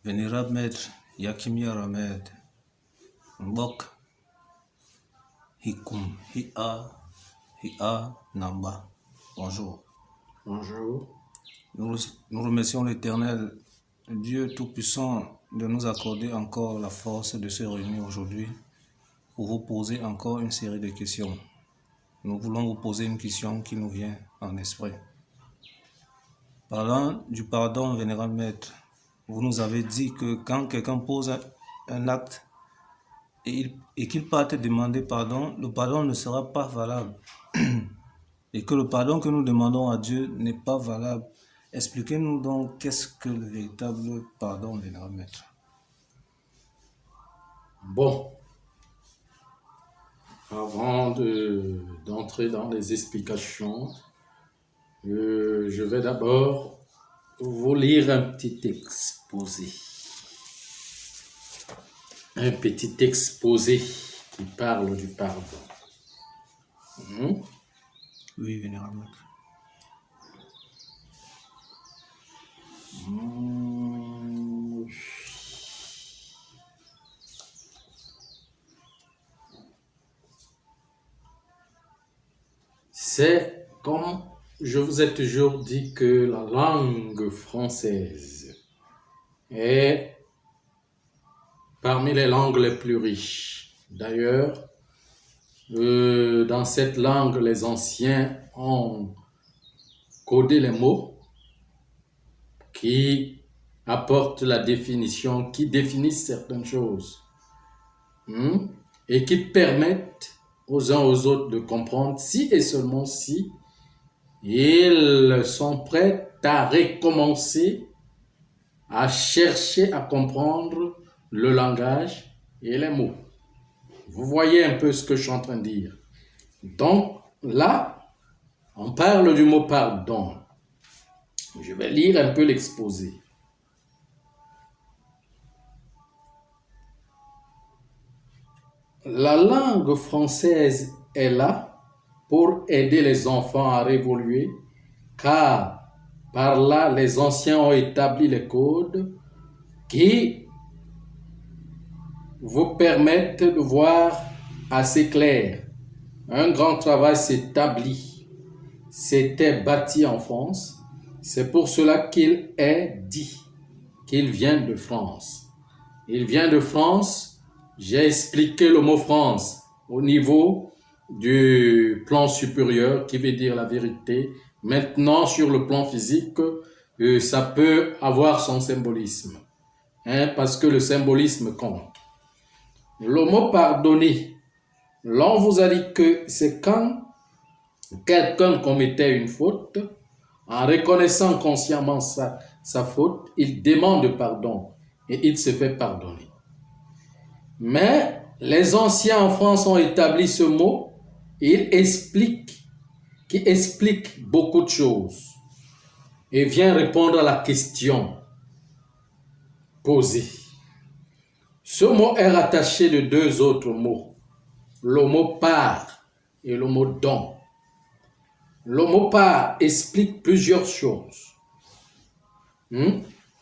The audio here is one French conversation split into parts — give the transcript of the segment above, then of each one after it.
Vénérable Maître Yakimia Ramed, Mbok, Hikum, Hia, Namba. Bonjour. Bonjour. Nous remercions l'Éternel, Dieu Tout-Puissant, de nous accorder encore la force de se réunir aujourd'hui pour vous poser encore une série de questions. Nous voulons vous poser une question qui nous vient en esprit. Parlant du pardon, Vénérable Maître, vous nous avez dit que quand quelqu'un pose un acte et qu'il parte demander pardon, le pardon ne sera pas valable. Et que le pardon que nous demandons à Dieu n'est pas valable. Expliquez-nous donc qu'est-ce que le véritable pardon, Vénérable Maître. Bon, avant d'entrer dans les explications, je vais d'abord vous lire un petit exposé. Un petit exposé qui parle du pardon. Oui, Vénérable Maître. C'est comme je vous ai toujours dit que la langue française est parmi les langues les plus riches. D'ailleurs, dans cette langue, les anciens ont codé les mots qui apportent la définition, qui définissent certaines choses et qui permettent aux uns aux autres de comprendre si et seulement si ils sont prêts à recommencer à chercher à comprendre le langage et les mots. Vous voyez un peu ce que je suis en train de dire. Donc là, on parle du mot pardon. Je vais lire un peu l'exposé. La langue française est là pour aider les enfants à évoluer, car par là, les anciens ont établi les codes qui vous permettent de voir assez clair. Un grand travail s'établit, s'était bâti en France. C'est pour cela qu'il est dit qu'il vient de France. Il vient de France. J'ai expliqué le mot France au niveau du plan supérieur qui veut dire la vérité. Maintenant, sur le plan physique, ça peut avoir son symbolisme, parce que le symbolisme compte. Le mot pardonner, l'on vous a dit que c'est quand quelqu'un commettait une faute, en reconnaissant consciemment sa faute, il demande pardon et il se fait pardonner. Mais les anciens en France ont établi ce mot et qui explique beaucoup de choses et vient répondre à la question posée. Ce mot est rattaché de deux autres mots, le mot part et le mot don. Le mot part explique plusieurs choses.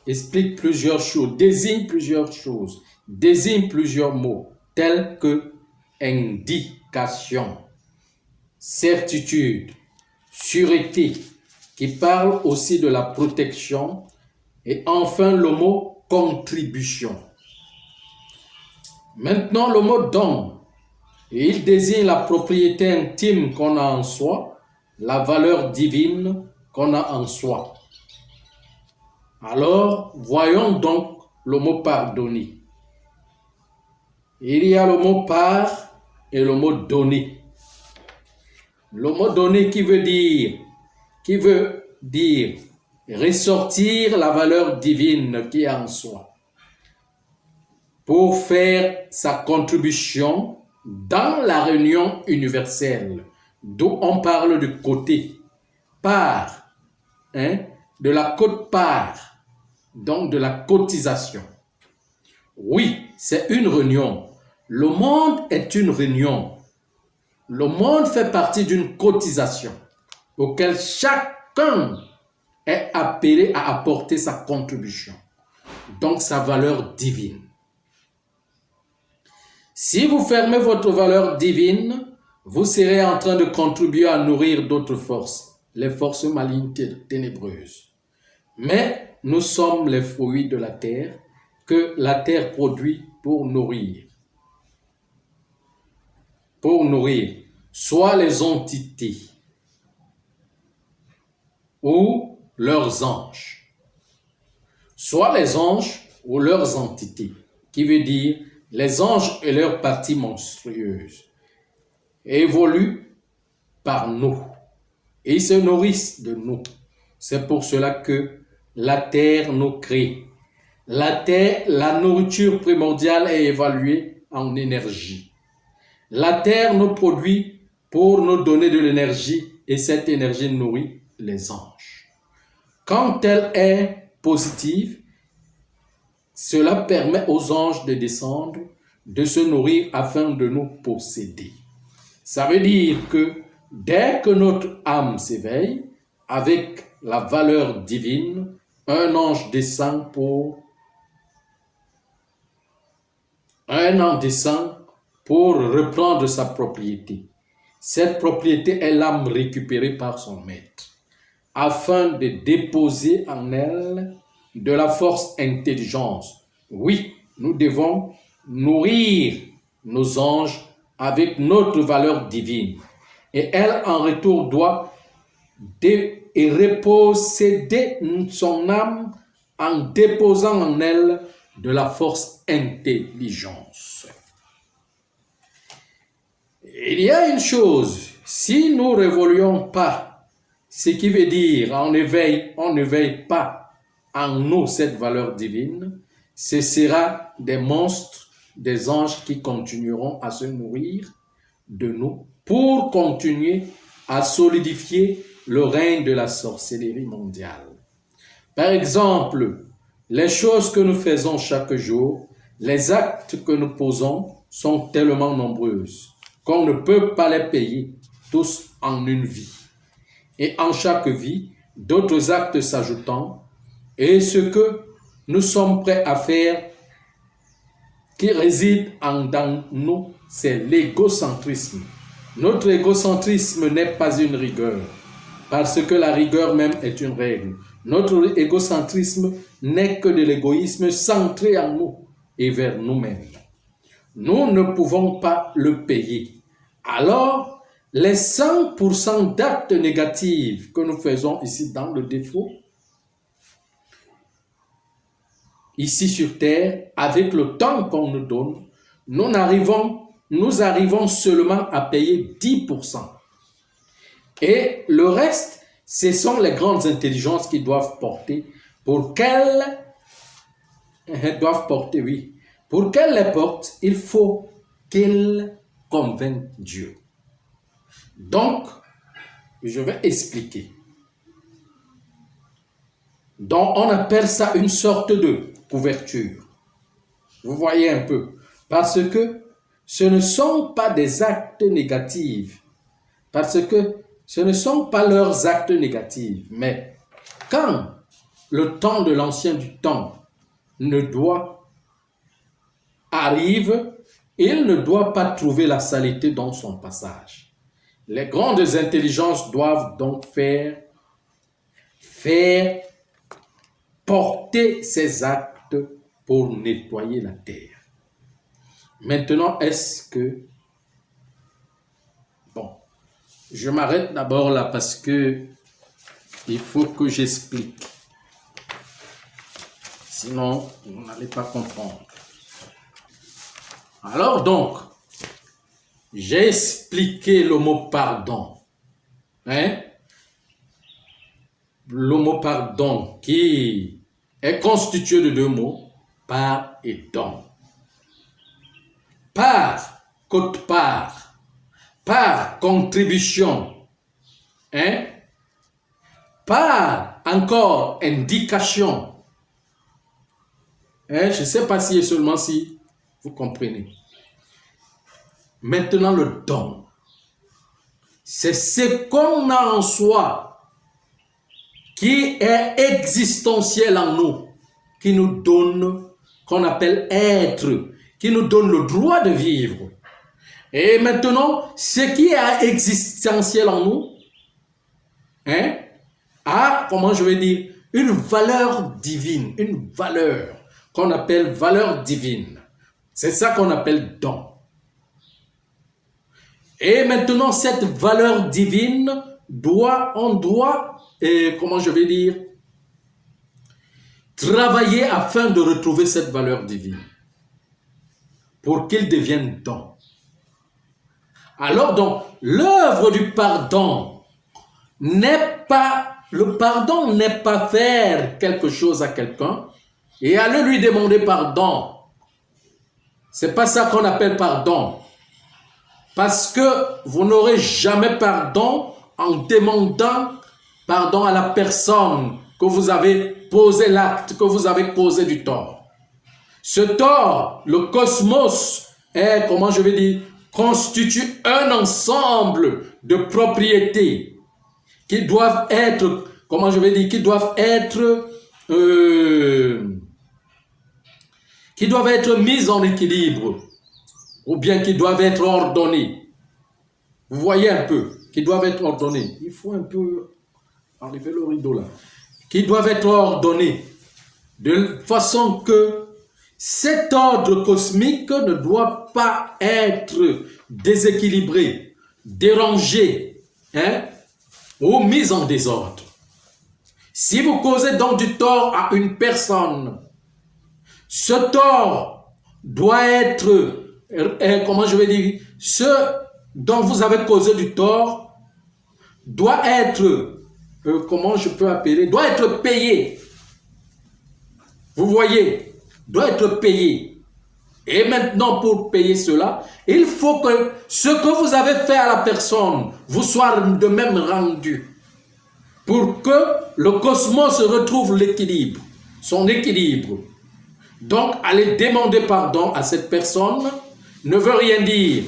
Explique plusieurs choses, désigne plusieurs choses, désigne plusieurs mots, tels que indication, certitude, sûreté, qui parle aussi de la protection, et enfin le mot contribution. Maintenant, le mot don, il désigne la propriété intime qu'on a en soi, la valeur divine qu'on a en soi. Alors, voyons donc le mot pardonner. Il y a le mot part et le mot donner. Le mot donner qui veut dire ressortir la valeur divine qui est en soi pour faire sa contribution dans la réunion universelle, d'où on parle du côté part, de la quote-part, donc de la cotisation. Oui, c'est une réunion. Le monde est une réunion. Le monde fait partie d'une cotisation auquel chacun est appelé à apporter sa contribution. donc sa valeur divine. Si vous fermez votre valeur divine, vous serez en train de contribuer à nourrir d'autres forces, les forces malignes ténébreuses. Mais nous sommes les fruits de la terre que la terre produit pour nourrir. Soit les entités ou leurs anges. Soit les anges ou leurs entités, qui veut dire les anges et leurs parties monstrueuses, évoluent par nous et ils se nourrissent de nous. C'est pour cela que la terre nous crée. La terre, la nourriture primordiale est évaluée en énergie. La terre nous produit pour nous donner de l'énergie et cette énergie nourrit les anges. Quand elle est positive, cela permet aux anges de descendre, de se nourrir afin de nous posséder. Ça veut dire que dès que notre âme s'éveille, avec la valeur divine, un ange descend pour reprendre sa propriété. Cette propriété est l'âme récupérée par son maître, afin de déposer en elle de la force intelligence. Oui, nous devons nourrir nos anges avec notre valeur divine. Et elle, en retour, doit reposséder son âme en déposant en elle de la force intelligence. Il y a une chose, si nous ne révoluons pas, ce qui veut dire on n'éveille pas en nous cette valeur divine, ce sera des monstres, des anges qui continueront à se nourrir de nous pour continuer à solidifier le règne de la sorcellerie mondiale. Par exemple, les choses que nous faisons chaque jour, les actes que nous posons sont tellement nombreuses qu'on ne peut pas les payer tous en une vie. Et en chaque vie, d'autres actes s'ajoutant, et ce que nous sommes prêts à faire qui réside dans nous, c'est l'égocentrisme. Notre égocentrisme n'est pas une rigueur, parce que la rigueur même est une règle. Notre égocentrisme n'est que de l'égoïsme centré en nous et vers nous-mêmes. Nous ne pouvons pas le payer. Alors, les 100% d'actes négatifs que nous faisons ici dans le défaut, ici sur terre, avec le temps qu'on nous donne, nous arrivons seulement à payer 10%. Et le reste, ce sont les grandes intelligences qui doivent porter pour qu'elles les portent, il faut qu'elles convainquent Dieu. Donc, je vais expliquer. Donc, on appelle ça une sorte de couverture. Vous voyez un peu. Parce que ce ne sont pas des actes négatifs. Parce que ce ne sont pas leurs actes négatifs. Mais quand le temps de l'ancien du temps arrive, il ne doit pas trouver la saleté dans son passage. Les grandes intelligences doivent donc faire porter ces actes pour nettoyer la terre. Maintenant, je m'arrête d'abord là parce que il faut que j'explique. Sinon, vous n'allez pas comprendre. Alors donc, j'ai expliqué le mot pardon. Le mot pardon qui est constitué de deux mots, part et don. Part, quote-part, part, contribution, part, encore, indication. Je ne sais pas si et seulement si vous comprenez. Maintenant, le don, c'est ce qu'on a en soi qui est existentiel en nous. qui nous donne, qu'on appelle être, qui nous donne le droit de vivre. Et maintenant, ce qui est existentiel en nous, a, comment je vais dire, une valeur divine, une valeur qu'on appelle valeur divine. C'est ça qu'on appelle don. Et maintenant, cette valeur divine on doit, comment je vais dire, travailler afin de retrouver cette valeur divine pour qu'il devienne don. Alors donc, l'œuvre du pardon le pardon n'est pas faire quelque chose à quelqu'un et aller lui demander pardon. C'est pas ça qu'on appelle pardon. Parce que vous n'aurez jamais pardon en demandant pardon à la personne que vous avez posé l'acte, que vous avez causé du tort. Ce tort, le cosmos, comment je vais dire, constitue un ensemble de propriétés qui doivent être, comment je vais dire, qui doivent être mises en équilibre, ou bien qui doivent être ordonnées. Vous voyez un peu, qui doivent être ordonnées. Il faut un peu enlever le rideau là. Qui doivent être ordonnées de façon que cet ordre cosmique ne doit pas être déséquilibré, dérangé, ou mis en désordre. Si vous causez donc du tort à une personne, ce tort doit être, comment je vais dire, ce dont vous avez causé du tort doit être, comment je peux appeler, doit être payé. Vous voyez, doit être payé. Et maintenant, pour payer cela, il faut que ce que vous avez fait à la personne vous soit de même rendu. Pour que le cosmos retrouve l'équilibre, son équilibre. Donc, aller demander pardon à cette personne ne veut rien dire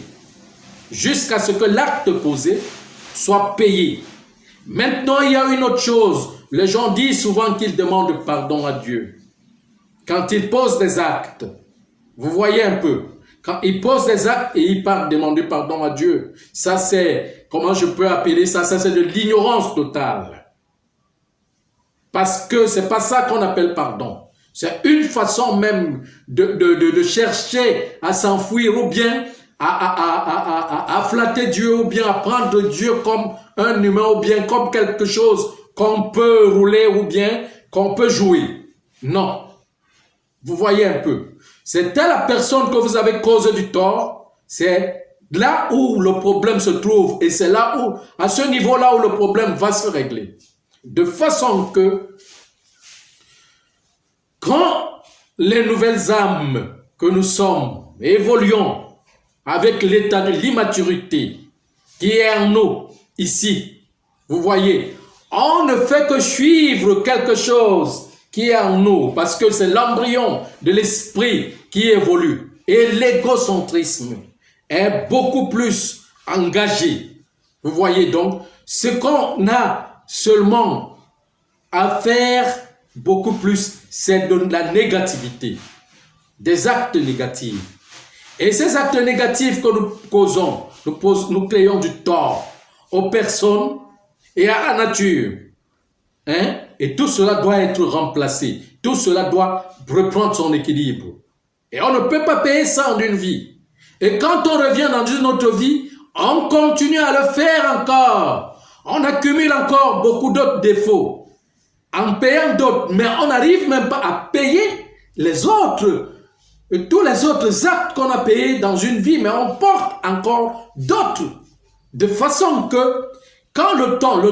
jusqu'à ce que l'acte posé soit payé. Maintenant, il y a une autre chose. Les gens disent souvent qu'ils demandent pardon à Dieu. Quand ils posent des actes, vous voyez un peu, quand ils posent des actes et ils partent demander pardon à Dieu, ça c'est, comment je peux appeler ça, ça c'est de l'ignorance totale. Parce que c'est pas ça qu'on appelle pardon. C'est une façon même de chercher à s'enfuir ou bien à flatter Dieu ou bien à prendre Dieu comme un humain ou bien comme quelque chose qu'on peut rouler ou bien qu'on peut jouer. Non. Vous voyez un peu. C'est à la personne que vous avez causé du tort, c'est là où le problème se trouve et c'est là où, à ce niveau-là où le problème va se régler. De façon que quand les nouvelles âmes que nous sommes évoluons avec l'état de l'immaturité qui est en nous ici, vous voyez, on ne fait que suivre quelque chose qui est en nous parce que c'est l'embryon de l'esprit qui évolue et l'égocentrisme est beaucoup plus engagé. Vous voyez donc, ce qu'on a seulement à faire beaucoup plus, c'est de la négativité, des actes négatifs. Et ces actes négatifs que nous causons, nous créons du tort aux personnes et à la nature. Et tout cela doit être remplacé. Tout cela doit reprendre son équilibre. Et on ne peut pas payer ça en une vie. Et quand on revient dans une autre vie, on continue à le faire encore. On accumule encore beaucoup d'autres défauts. En payant d'autres, mais on n'arrive même pas à payer les autres, tous les autres actes qu'on a payés dans une vie, mais on porte encore d'autres. De façon que, quand le temps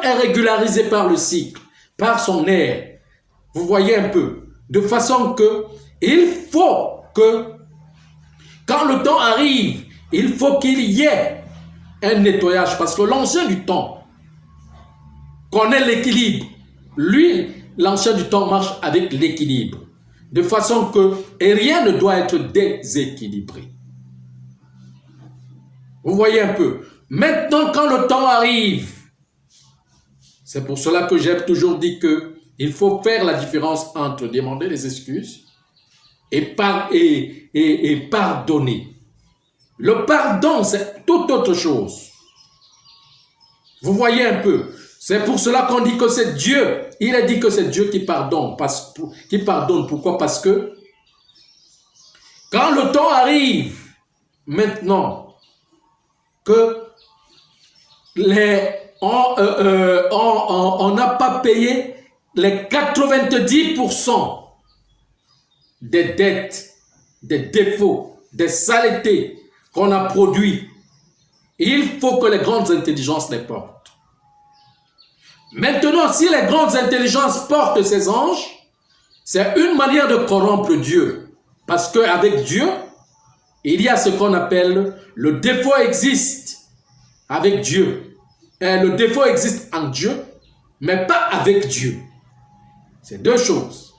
est régularisé par le cycle, par son air, vous voyez un peu, de façon que, il faut que, quand le temps arrive, il faut qu'il y ait un nettoyage, parce que l'ancien du temps connaît l'équilibre. Lui, l'ancien du temps marche avec l'équilibre, de façon que rien ne doit être déséquilibré. Vous voyez un peu. Maintenant, quand le temps arrive, c'est pour cela que j'ai toujours dit que Il faut faire la différence entre demander des excuses et pardonner. Le pardon, c'est toute autre chose. Vous voyez un peu. C'est pour cela qu'on dit que c'est Dieu. Il a dit que c'est Dieu qui pardonne. Pourquoi? Parce que quand le temps arrive, maintenant, que on n'a pas payé les 90% des dettes, des défauts, des saletés qu'on a produits, il faut que les grandes intelligences les portent. Maintenant, si les grandes intelligences portent ces anges, c'est une manière de corrompre Dieu. Parce qu'avec Dieu, il y a ce qu'on appelle le défaut existe avec Dieu. Et le défaut existe en Dieu, mais pas avec Dieu. C'est deux choses.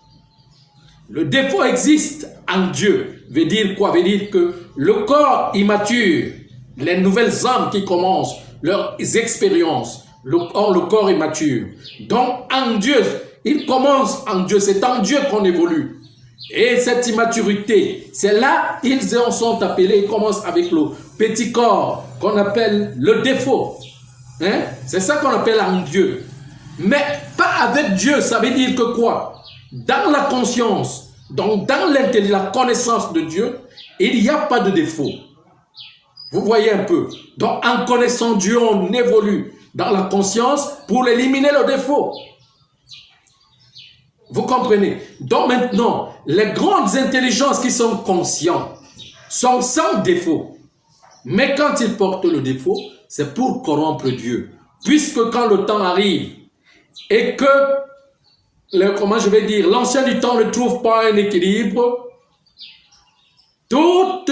Le défaut existe en Dieu. Veut dire quoi? Veut dire que le corps immature, les nouvelles âmes qui commencent leurs expériences, le corps immature. Donc en Dieu, il commence en Dieu, c'est en Dieu qu'on évolue. Et cette immaturité, c'est là ils en sont appelés, ils commencent avec le petit corps qu'on appelle le défaut. Hein? C'est ça qu'on appelle en Dieu. Mais pas avec Dieu, ça veut dire que quoi? Dans la conscience, donc dans la connaissance de Dieu, il n'y a pas de défaut. Vous voyez un peu. Donc en connaissant Dieu, on évolue dans la conscience pour éliminer le défaut. Vous comprenez? Donc maintenant, les grandes intelligences qui sont conscientes sont sans défaut. Mais quand ils portent le défaut, c'est pour corrompre Dieu. Puisque quand le temps arrive et que, l'ancien du temps ne trouve pas un équilibre, tous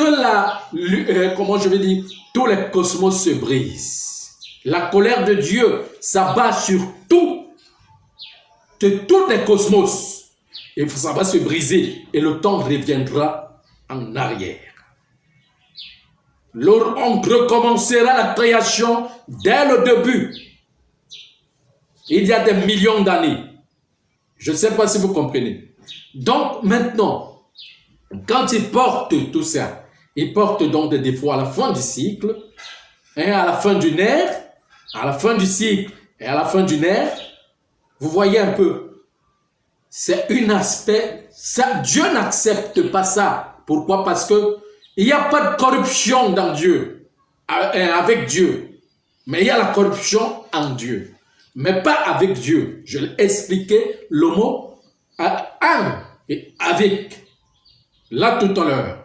les cosmos se brisent. La colère de Dieu s'abat sur tous les cosmos. Et ça va se briser et le temps reviendra en arrière. On recommencera la création dès le début. Il y a des millions d'années. Je ne sais pas si vous comprenez. Donc maintenant, quand ils portent tout ça, ils portent donc des défauts à la fin du cycle, et à la fin du nerf, à la fin du cycle et à la fin du nerf. Vous voyez un peu, c'est un aspect, ça, Dieu n'accepte pas ça. Pourquoi? Parce que il n'y a pas de corruption dans Dieu, avec Dieu, mais il y a la corruption en Dieu, mais pas avec Dieu. Je l'ai expliqué le mot en et avec, là tout à l'heure.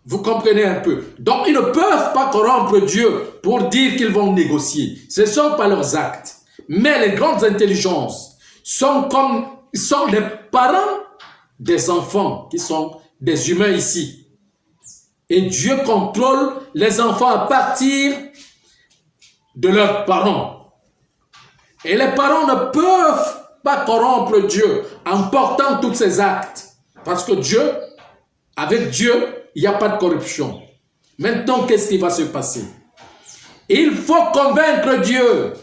Vous comprenez un peu. Donc ils ne peuvent pas corrompre Dieu pour dire qu'ils vont négocier. Ce ne sont pas leurs actes. Mais les grandes intelligences sont les parents des enfants qui sont des humains ici. Et Dieu contrôle les enfants à partir de leurs parents. Et les parents ne peuvent pas corrompre Dieu en portant tous ces actes. Parce que Dieu, avec Dieu, il n'y a pas de corruption. Maintenant, qu'est-ce qui va se passer? Il faut convaincre Dieu.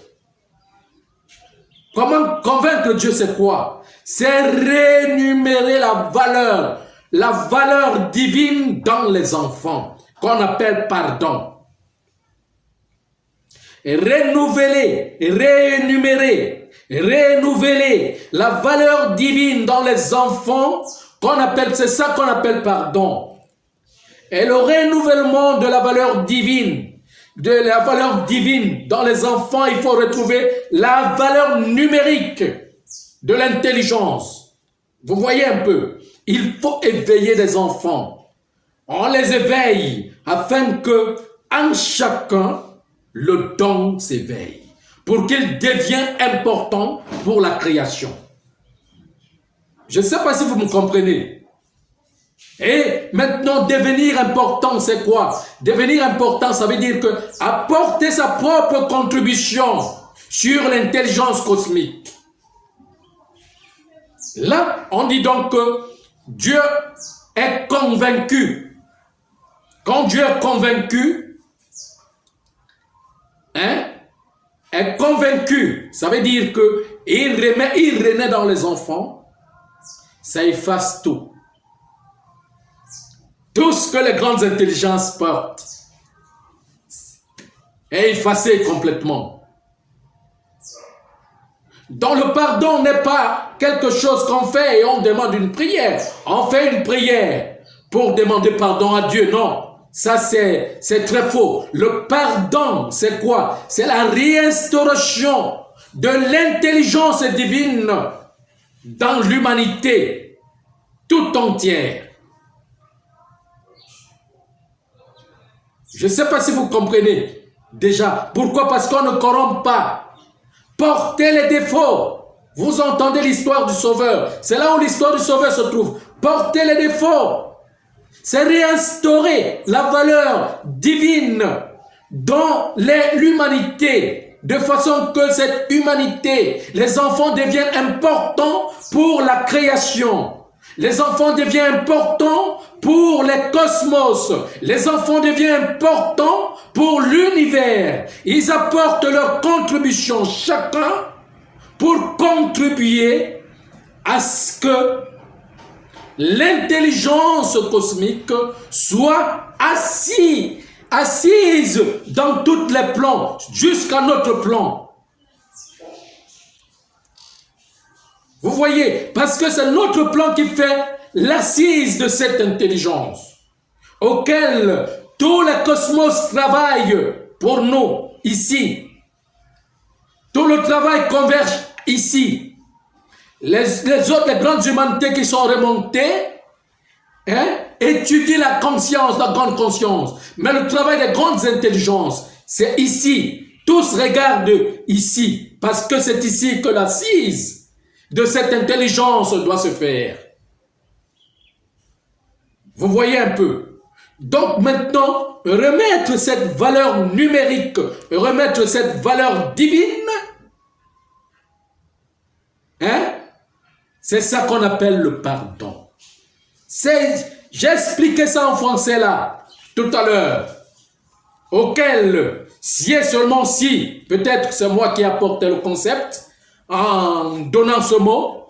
Comment convaincre Dieu, c'est quoi? C'est rémunérer la valeur divine dans les enfants, qu'on appelle pardon. Et renouveler la valeur divine dans les enfants, c'est ça qu'on appelle pardon. Et le renouvellement de la valeur divine, dans les enfants, il faut retrouver la valeur numérique de l'intelligence. Vous voyez un peu, il faut éveiller les enfants. On les éveille afin que en chacun, le don s'éveille pour qu'il devienne important pour la création. Je ne sais pas si vous me comprenez. Et maintenant, devenir important, c'est quoi? Devenir important, ça veut dire que apporter sa propre contribution sur l'intelligence cosmique. Là, on dit donc que Dieu est convaincu. Quand Dieu est convaincu, est convaincu, ça veut dire il renaît dans les enfants, ça efface tout. Tout ce que les grandes intelligences portent est effacé complètement. Donc le pardon n'est pas quelque chose qu'on fait et on demande une prière. On fait une prière pour demander pardon à Dieu. Non, ça c'est très faux. Le pardon, c'est quoi? C'est la réinstauration de l'intelligence divine dans l'humanité tout entière. Je ne sais pas si vous comprenez déjà. Pourquoi? Parce qu'on ne corrompt pas. Portez les défauts. Vous entendez l'histoire du Sauveur. C'est là où l'histoire du Sauveur se trouve. Portez les défauts. C'est réinstaurer la valeur divine dans l'humanité, de façon que cette humanité, les enfants deviennent importants pour la création. Les enfants deviennent importants pour les cosmos. Les enfants deviennent importants pour l'univers. Ils apportent leur contribution chacun pour contribuer à ce que l'intelligence cosmique soit assise dans tous les plans, jusqu'à notre plan. Vous voyez, parce que c'est notre plan qui fait l'assise de cette intelligence, auquel tout le cosmos travaille pour nous, ici. Tout le travail converge ici. Les grandes humanités qui sont remontées, étudient la conscience, la grande conscience. Mais le travail des grandes intelligences, c'est ici. Tous regardent ici, parce que c'est ici que l'assise de cette intelligence doit se faire. Vous voyez un peu. Donc maintenant, remettre cette valeur numérique, remettre cette valeur divine, c'est ça qu'on appelle le pardon. J'ai expliqué ça en français là, tout à l'heure, auquel, si et seulement si, peut-être c'est moi qui apporte le concept, en donnant ce mot,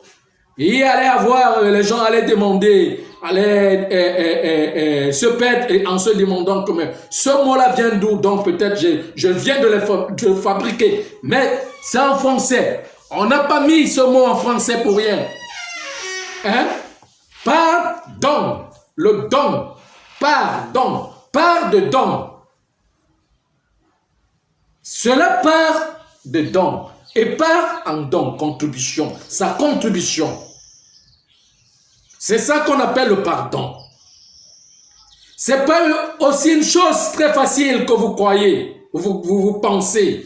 il allait avoir, les gens allaient demander, allaient se perdre en se demandant comment ce mot-là vient d'où, donc peut-être je viens de le fabriquer, mais c'est en français. On n'a pas mis ce mot en français pour rien. Pardon, le don, pardon, part de don. Cela part de don. Et part en don, contribution, sa contribution. C'est ça qu'on appelle le pardon. C'est pas aussi une chose très facile que vous croyez, vous pensez.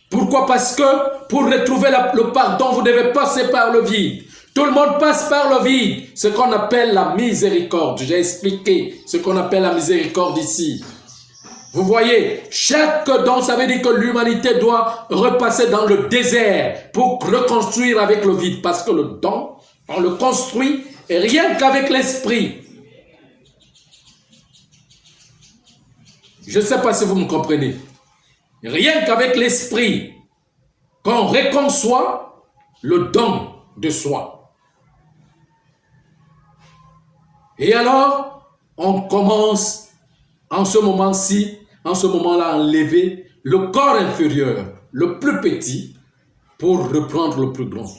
Pourquoi? Parce que pour retrouver le pardon, vous devez passer par le vide. Tout le monde passe par le vide, ce qu'on appelle la miséricorde. J'ai expliqué ce qu'on appelle la miséricorde ici. Vous voyez, chaque don, ça veut dire que l'humanité doit repasser dans le désert pour reconstruire avec le vide. Parce que le don, on le construit et rien qu'avec l'esprit. Je ne sais pas si vous me comprenez. Rien qu'avec l'esprit qu'on reconçoit le don de soi. Et alors, on commence en ce moment-ci, en ce moment-là, à enlever le corps inférieur, le plus petit, pour reprendre le plus grand.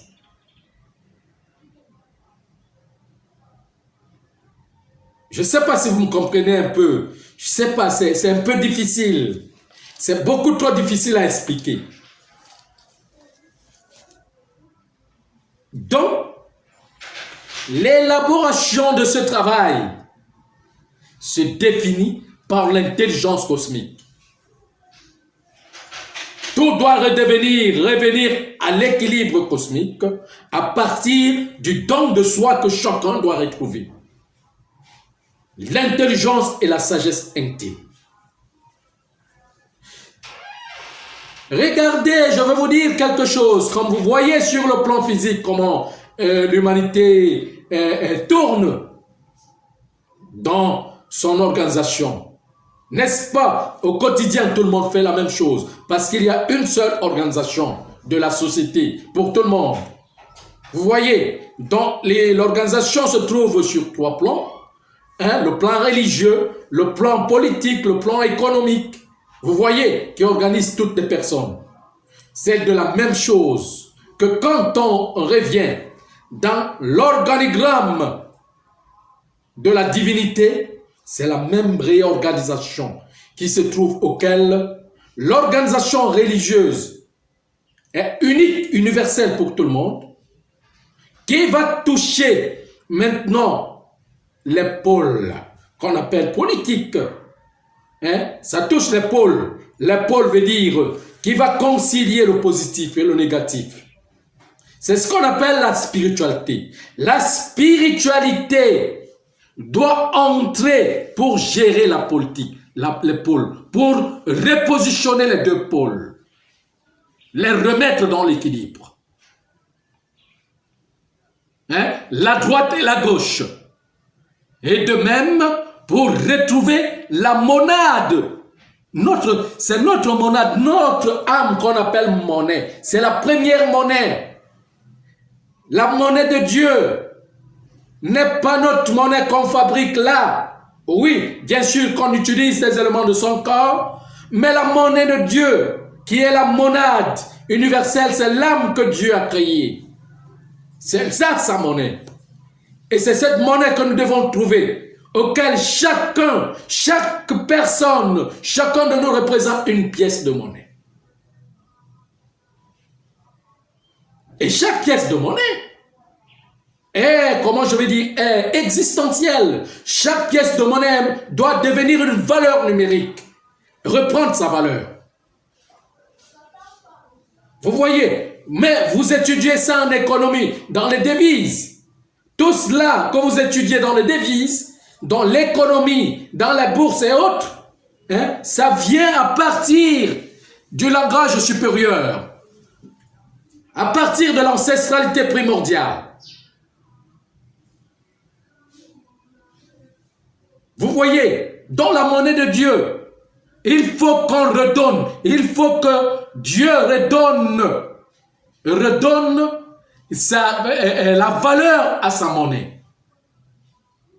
Je ne sais pas si vous me comprenez un peu. Je ne sais pas, c'est un peu difficile. C'est beaucoup trop difficile à expliquer. Donc, l'élaboration de ce travail se définit par l'intelligence cosmique. Tout doit revenir à l'équilibre cosmique à partir du don de soi que chacun doit retrouver. L'intelligence et la sagesse intime. Regardez, je vais vous dire quelque chose. Comme vous voyez sur le plan physique comment l'humanité tourne dans son organisation. N'est-ce pas? Au quotidien, tout le monde fait la même chose. Parce qu'il y a une seule organisation. de la société, pour tout le monde. Vous voyez, l'organisation se trouve sur 3 plans. Hein, le plan religieux, le plan politique, le plan économique. Vous voyez, qui organise toutes les personnes. C'est de la même chose que quand on revient dans l'organigramme de la divinité, c'est la même réorganisation qui se trouve auquel l'organisation religieuse est unique, universelle pour tout le monde, qui va toucher maintenant les pôles qu'on appelle politiques. Hein? Ça touche les pôles. Les pôles veut dire qui va concilier le positif et le négatif. C'est ce qu'on appelle la spiritualité. La spiritualité doit entrer pour gérer la politique, les pôles, pour repositionner les 2 pôles, les remettre dans l'équilibre. Hein? La droite et la gauche. Et de même, pour retrouver la monade. C'est notre monade, notre âme qu'on appelle monnaie. C'est la première monnaie. La monnaie de Dieu n'est pas notre monnaie qu'on fabrique là. Oui, bien sûr qu'on utilise les éléments de son corps, mais la monnaie de Dieu, qui est la monade universelle, c'est l'âme que Dieu a créée. C'est ça sa monnaie. Et c'est cette monnaie que nous devons trouver, auquel chaque personne, chacun de nous représente une pièce de monnaie. Et chaque pièce de monnaie est, comment je vais dire, est existentielle. Chaque pièce de monnaie doit devenir une valeur numérique, reprendre sa valeur. Vous voyez, mais vous étudiez ça en économie, dans les devises. Tout cela que vous étudiez dans les devises, dans l'économie, dans la bourse et autres, hein, ça vient à partir du langage supérieur, à partir de l'ancestralité primordiale. Vous voyez, dans la monnaie de Dieu, il faut qu'on redonne, il faut que Dieu redonne la valeur à sa monnaie.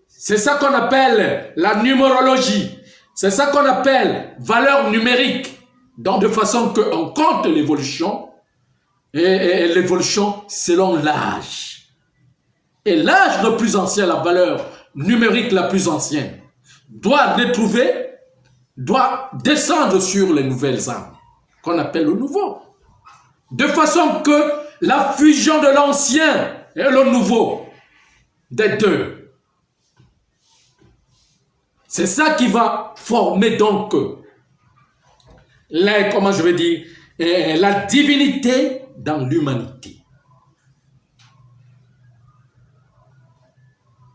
C'est ça qu'on appelle la numérologie. C'est ça qu'on appelle valeur numérique. Donc de façon qu'on compte l'évolution et l'évolution selon l'âge. Et l'âge le plus ancien, la valeur numérique la plus ancienne, doit descendre sur les nouvelles âmes, qu'on appelle le nouveau. De façon que la fusion de l'ancien et le nouveau, des 2, c'est ça qui va former donc la divinité dans l'humanité.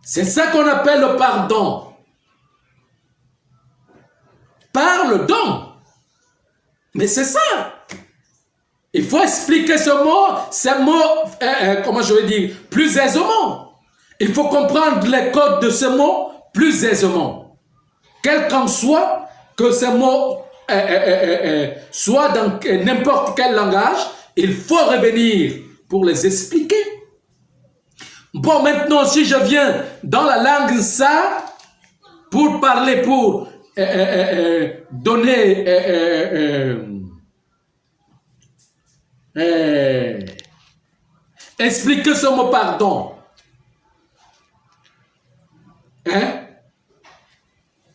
C'est ça qu'on appelle le pardon. Pardon. Mais c'est ça. Il faut expliquer ce mot, plus aisément. Il faut comprendre les codes de ce mot plus aisément. Quel qu'en soit, que ce mot soit dans n'importe quel langage, il faut revenir pour les expliquer. Bon, maintenant, si je viens dans la langue ça, pour parler, pour donner, expliquer ce mot pardon, hein,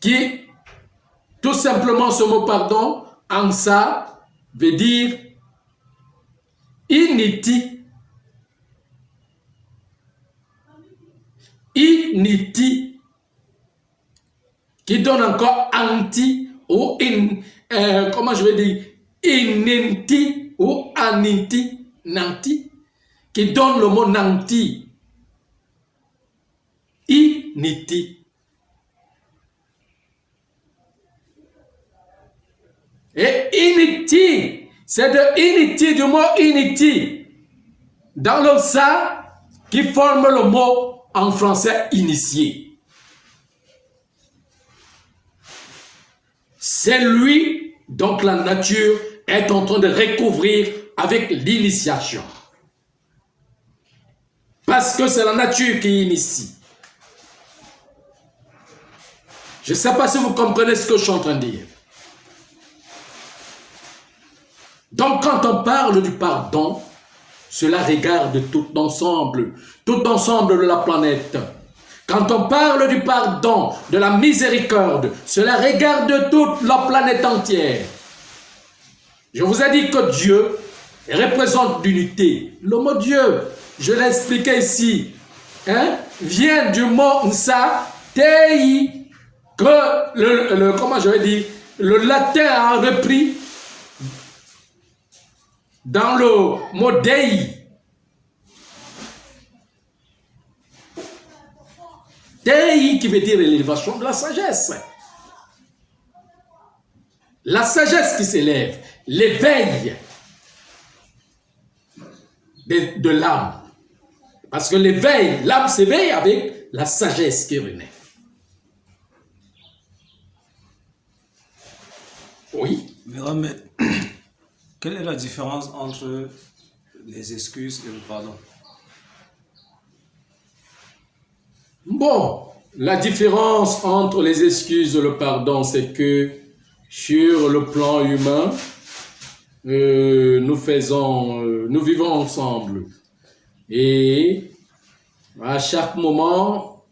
qui, tout simplement, ce mot pardon, en ça, veut dire initi. Initi, qui donne encore anti ou ininti ou aninti, nanti, qui donne le mot nanti. Initi. Et initi, c'est de initi, du mot initi, dans le ça qui forme le mot en français initié. C'est lui, donc la nature est en train de recouvrir avec l'initiation. Parce que c'est la nature qui initie. Je ne sais pas si vous comprenez ce que je suis en train de dire. Donc, quand on parle du pardon, cela regarde tout l'ensemble de la planète. Quand on parle du pardon, de la miséricorde, cela regarde toute la planète entière. Je vous ai dit que Dieu représente l'unité. Le mot Dieu, je l'ai expliqué ici, vient du mot Nsa, Tei, que comment je vais dire, le latin a repris dans le mot Dei. Dei qui veut dire l'élévation de la sagesse. La sagesse qui s'élève, l'éveil de l'âme. Parce que l'éveil, l'âme s'éveille avec la sagesse qui renaît. Oui. Mais quelle est la différence entre les excuses et le pardon? Bon, la différence entre les excuses et le pardon, c'est que sur le plan humain, nous vivons ensemble. Et à chaque moment,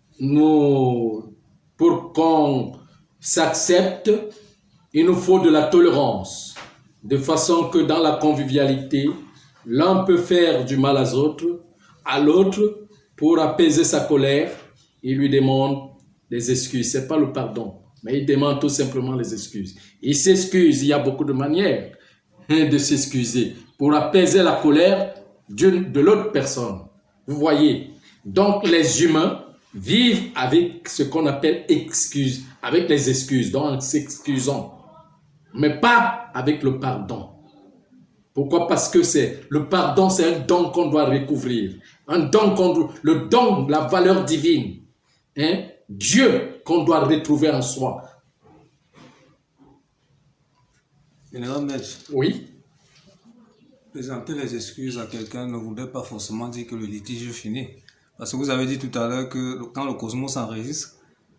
pour qu'on s'accepte, il nous faut de la tolérance. De façon que dans la convivialité, l'un peut faire du mal à l'autre pour apaiser sa colère. Il lui demande des excuses. Ce n'est pas le pardon, mais il demande tout simplement les excuses. Il s'excuse, il y a beaucoup de manières de s'excuser pour apaiser la colère de l'autre personne. Vous voyez, donc les humains vivent avec ce qu'on appelle excuses, avec les excuses, donc en s'excusant, mais pas avec le pardon. Pourquoi? Parce que le pardon, c'est un don qu'on doit recouvrir, un don le don, la valeur divine. Dieu qu'on doit retrouver en soi. Général Maître, oui. Présenter les excuses à quelqu'un ne voudrait pas forcément dire que le litige est fini. Parce que vous avez dit tout à l'heure que quand le cosmos s'enregistre,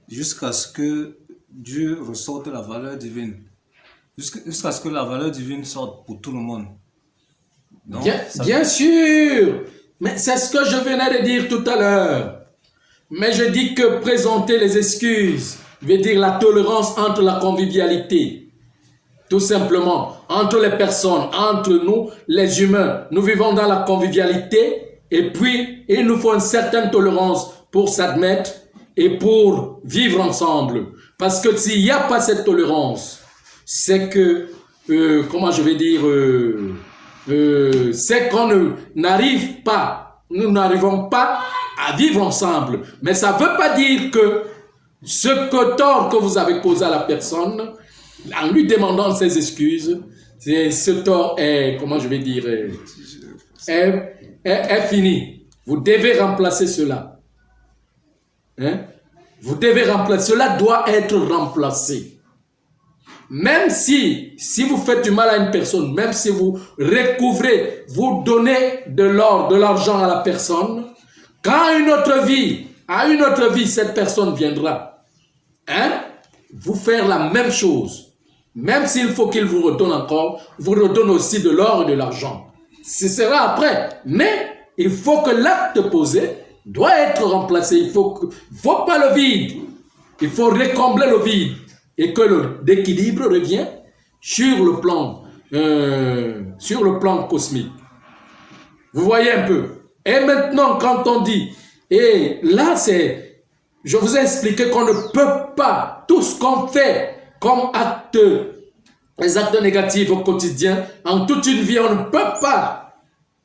jusqu'à ce que Dieu ressorte la valeur divine, jusqu'à ce que la valeur divine sorte pour tout le monde. Donc, bien sûr, mais c'est ce que je venais de dire tout à l'heure. Mais je dis que présenter les excuses veut dire la tolérance entre la convivialité. Tout simplement, entre les personnes, entre nous, les humains. Nous vivons dans la convivialité et puis il nous faut une certaine tolérance pour s'admettre et pour vivre ensemble. Parce que s'il n'y a pas cette tolérance, c'est que, comment je vais dire, c'est qu'on n'arrive pas, nous n'arrivons pas à vivre ensemble. Mais ça ne veut pas dire que ce tort que vous avez causé à la personne, en lui demandant ses excuses, ce tort est, comment je vais dire, est fini. Vous devez remplacer cela. Vous devez remplacer. Cela doit être remplacé. Même si vous faites du mal à une personne, même si vous recouvrez, vous donnez de l'or, de l'argent à la personne, quand à une autre vie, cette personne viendra, vous faire la même chose. Même s'il faut qu'il vous redonne encore, vous redonne aussi de l'or et de l'argent. Ce sera après. Mais il faut que l'acte posé doit être remplacé. Il faut pas le vide. Il faut recombler le vide. Et que l'équilibre revient sur le plan cosmique. Vous voyez un peu. Et maintenant, quand on dit, et là je vous ai expliqué qu'on ne peut pas, tout ce qu'on fait comme les actes négatifs au quotidien, en toute une vie, on ne peut pas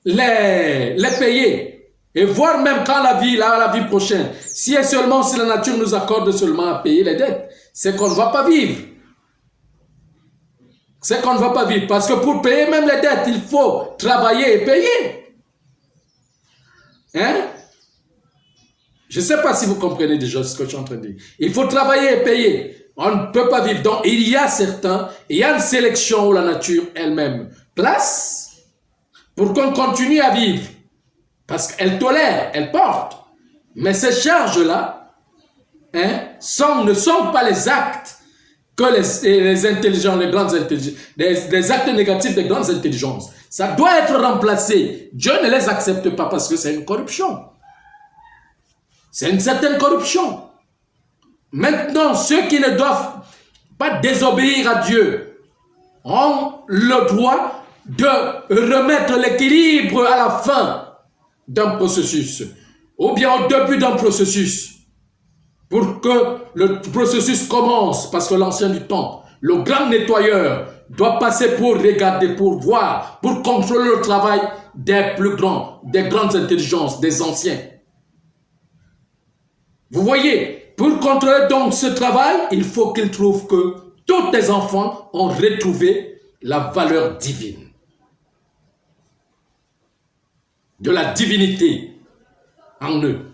les payer. Et voir même quand la vie prochaine, si la nature nous accorde seulement à payer les dettes, c'est qu'on ne va pas vivre. C'est qu'on ne va pas vivre. Parce que pour payer même les dettes, il faut travailler et payer. Je ne sais pas si vous comprenez déjà ce que je suis en train de dire. Il faut travailler et payer. On ne peut pas vivre. Donc, il y a une sélection où la nature elle-même place pour qu'on continue à vivre. Parce qu'elle tolère, elle porte. Mais ces charges-là ne sont pas les actes que les intelligents, les grandes intelligences, des actes négatifs des grandes intelligences. Ça doit être remplacé. Dieu ne les accepte pas parce que c'est une corruption. C'est une certaine corruption. Maintenant, ceux qui ne doivent pas désobéir à Dieu ont le droit de remettre l'équilibre à la fin d'un processus ou bien au début d'un processus pour que le processus commence, parce que l'ancien du temps, le grand nettoyeur doit passer pour regarder, pour voir, pour contrôler le travail des plus grands, des grandes intelligences, des anciens. Vous voyez, pour contrôler donc ce travail, il faut qu'il trouve que tous les enfants ont retrouvé la valeur divine. De la divinité en eux.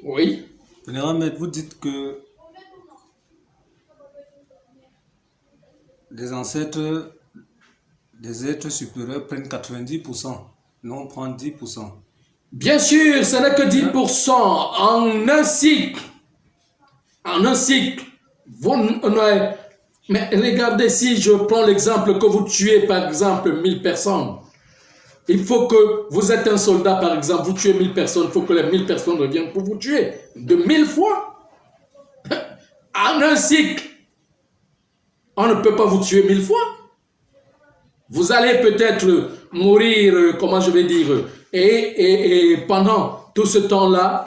Oui. Vénérable Maître, vous dites que les ancêtres des êtres supérieurs prennent 90%, non, on prend 10%. Bien sûr, ce n'est que 10% en un cycle. En un cycle. Mais regardez, si je prends l'exemple que vous tuez par exemple 1000 personnes, il faut que vous êtes un soldat par exemple, vous tuez 1000 personnes, il faut que les 1000 personnes reviennent pour vous tuer. De 1000 fois. En un cycle. On ne peut pas vous tuer 1000 fois. Vous allez peut-être mourir, comment je vais dire, et pendant tout ce temps-là,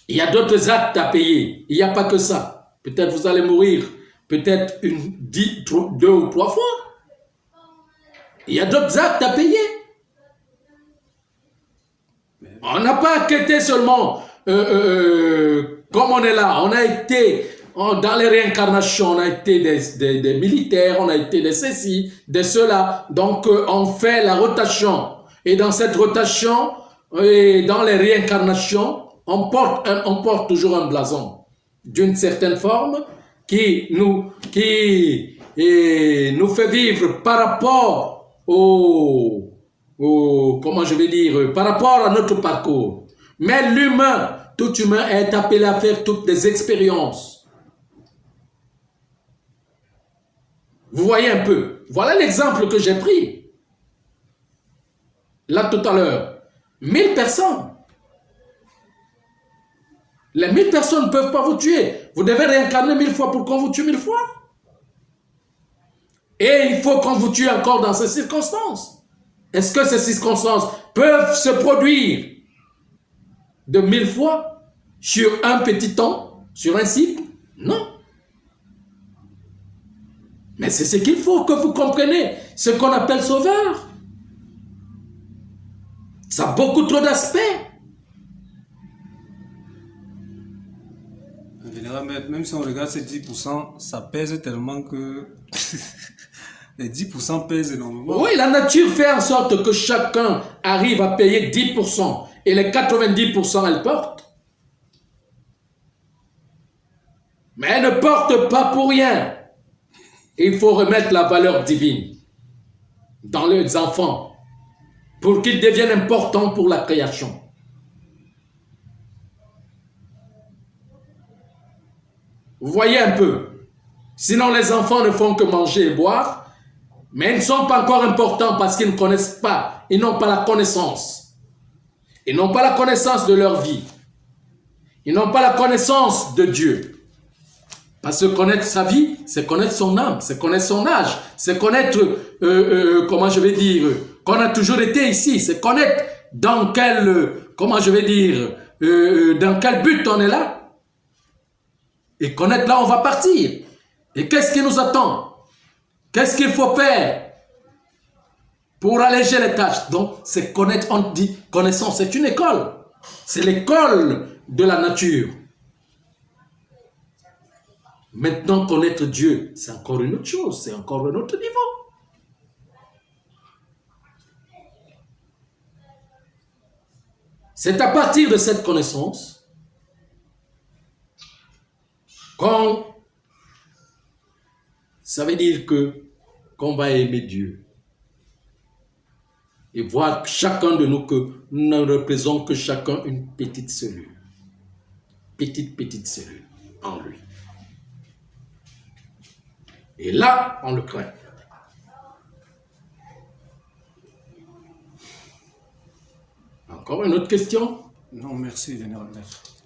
il y a d'autres actes à payer. Il n'y a pas que ça. Peut-être vous allez mourir, peut-être 2 ou 3 fois. Il y a d'autres actes à payer. On n'a pas quitté seulement, comme on est là, on a été dans les réincarnations, on a été des militaires, on a été des ceci, des cela. Donc, on fait la rotation. Et dans cette rotation, et dans les réincarnations, on porte toujours un blason d'une certaine forme qui nous fait vivre par rapport comment je vais dire, par rapport à notre parcours. Mais l'humain, tout humain est appelé à faire toutes les expériences. Vous voyez un peu. Voilà l'exemple que j'ai pris. Là tout à l'heure. 1000 personnes. Les 1000 personnes ne peuvent pas vous tuer. Vous devez réincarner 1000 fois pour qu'on vous tue 1000 fois. Et il faut qu'on vous tue encore dans ces circonstances. Est-ce que ces circonstances peuvent se produire de 1000 fois sur un petit temps, sur un cycle? Non. Mais c'est ce qu'il faut que vous compreniez, ce qu'on appelle sauveur. Ça a beaucoup trop d'aspects. Même si on regarde ces 10%, ça pèse tellement que les 10% pèsent énormément. Oui, la nature fait en sorte que chacun arrive à payer 10% et les 90% elle porte. Mais elle ne porte pas pour rien. Il faut remettre la valeur divine dans les enfants pour qu'ils deviennent importants pour la création. Vous voyez un peu. Sinon, les enfants ne font que manger et boire, mais ils ne sont pas encore importants parce qu'ils ne connaissent pas, ils n'ont pas la connaissance. Ils n'ont pas la connaissance de leur vie. Ils n'ont pas la connaissance de Dieu. Parce que connaître sa vie, c'est connaître son âme, c'est connaître son âge, c'est connaître, comment je vais dire, qu'on a toujours été ici, c'est connaître dans quel, comment je vais dire, dans quel but on est là. Et connaître là, on va partir. Et qu'est-ce qui nous attend? Qu'est-ce qu'il faut faire pour alléger les tâches? Donc, c'est connaître, on dit connaissance, c'est une école. C'est l'école de la nature. Maintenant, connaître Dieu, c'est encore une autre chose, c'est encore un autre niveau. C'est à partir de cette connaissance ça veut dire que qu'on va aimer Dieu. Et voir chacun de nous que nous ne représentons que chacun une petite cellule. Petite cellule en lui. Et là, on le craint. Encore une autre question? Non, merci, vénérable maître.